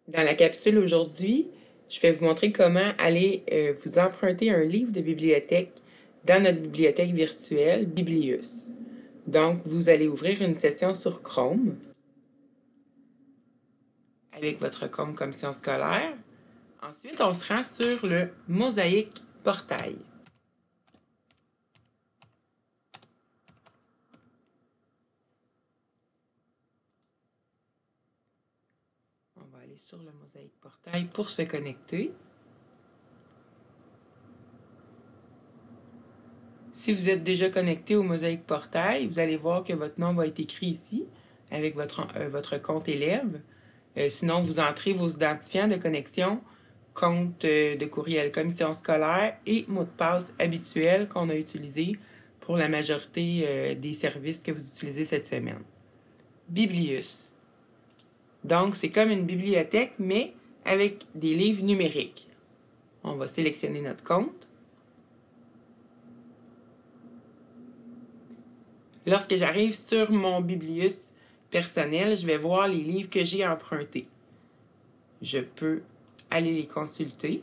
Dans la capsule aujourd'hui, je vais vous montrer comment aller vous emprunter un livre de bibliothèque dans notre bibliothèque virtuelle Biblius. Donc, vous allez ouvrir une session sur Chrome avec votre compte commission scolaire. Ensuite, on se rend sur le Mosaïque Portail. On va aller sur le Mosaïque Portail pour se connecter. Si vous êtes déjà connecté au Mosaïque Portail, vous allez voir que votre nom va être écrit ici avec votre compte élève. Sinon, vous entrez vos identifiants de connexion, compte de courriel commission scolaire et mot de passe habituel qu'on a utilisé pour la majorité des services que vous utilisez cette semaine. Biblius. Donc, c'est comme une bibliothèque, mais avec des livres numériques. On va sélectionner notre compte. Lorsque j'arrive sur mon Biblius personnel, je vais voir les livres que j'ai empruntés. Je peux aller les consulter.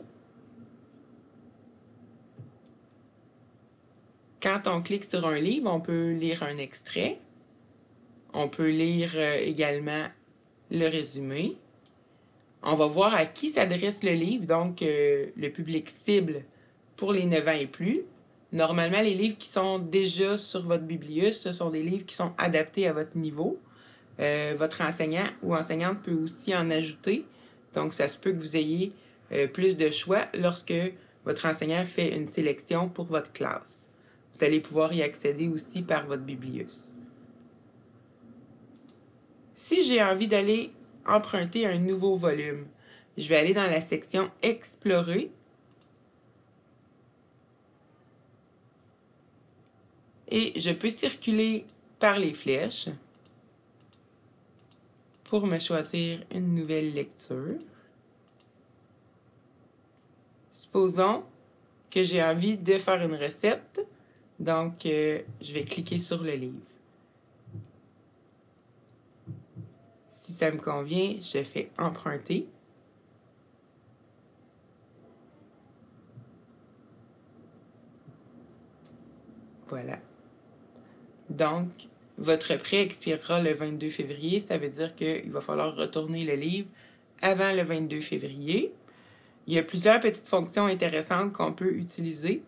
Quand on clique sur un livre, on peut lire un extrait. On peut lire également le résumé. On va voir à qui s'adresse le livre, donc le public cible pour les 9 ans et plus. Normalement, les livres qui sont déjà sur votre Biblius, ce sont des livres qui sont adaptés à votre niveau. Votre enseignant ou enseignante peut aussi en ajouter. Donc, ça se peut que vous ayez plus de choix lorsque votre enseignant fait une sélection pour votre classe. Vous allez pouvoir y accéder aussi par votre Biblius. Si j'ai envie d'aller emprunter un nouveau volume, je vais aller dans la section « Explorer » et je peux circuler par les flèches pour me choisir une nouvelle lecture. Supposons que j'ai envie de faire une recette, donc je vais cliquer sur le livre. Si ça me convient, je fais « Emprunter ». Voilà. Donc, votre prêt expirera le 22 février. Ça veut dire qu'il va falloir retourner le livre avant le 22 février. Il y a plusieurs petites fonctions intéressantes qu'on peut utiliser.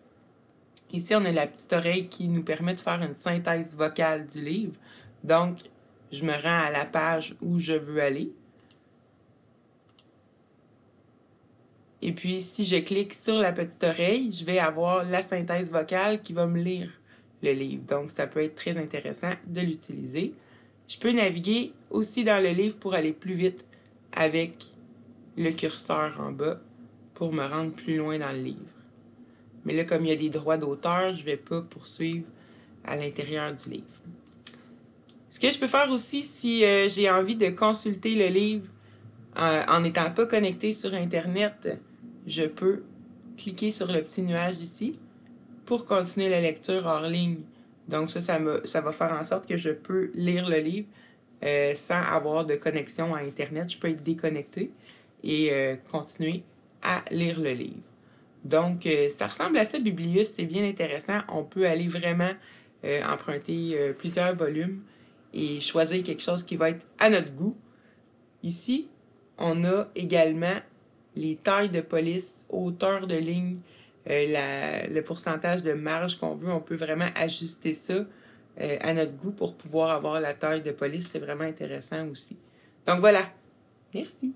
Ici, on a la petite oreille qui nous permet de faire une synthèse vocale du livre. Donc, je me rends à la page où je veux aller. Et puis, si je clique sur la petite oreille, je vais avoir la synthèse vocale qui va me lire le livre. Donc, ça peut être très intéressant de l'utiliser. Je peux naviguer aussi dans le livre pour aller plus vite avec le curseur en bas pour me rendre plus loin dans le livre. Mais là, comme il y a des droits d'auteur, je ne vais pas poursuivre à l'intérieur du livre. Ce que je peux faire aussi, si j'ai envie de consulter le livre en n'étant pas connecté sur Internet, je peux cliquer sur le petit nuage ici pour continuer la lecture hors ligne. Donc ça va faire en sorte que je peux lire le livre sans avoir de connexion à Internet. Je peux être déconnecté et continuer à lire le livre. Donc, ça ressemble à ça, Biblius, c'est bien intéressant. On peut aller vraiment emprunter plusieurs volumes et choisir quelque chose qui va être à notre goût. Ici, on a également les tailles de police, hauteur de ligne, le pourcentage de marge qu'on veut. On peut vraiment ajuster ça à notre goût pour pouvoir avoir la taille de police. C'est vraiment intéressant aussi. Donc voilà. Merci.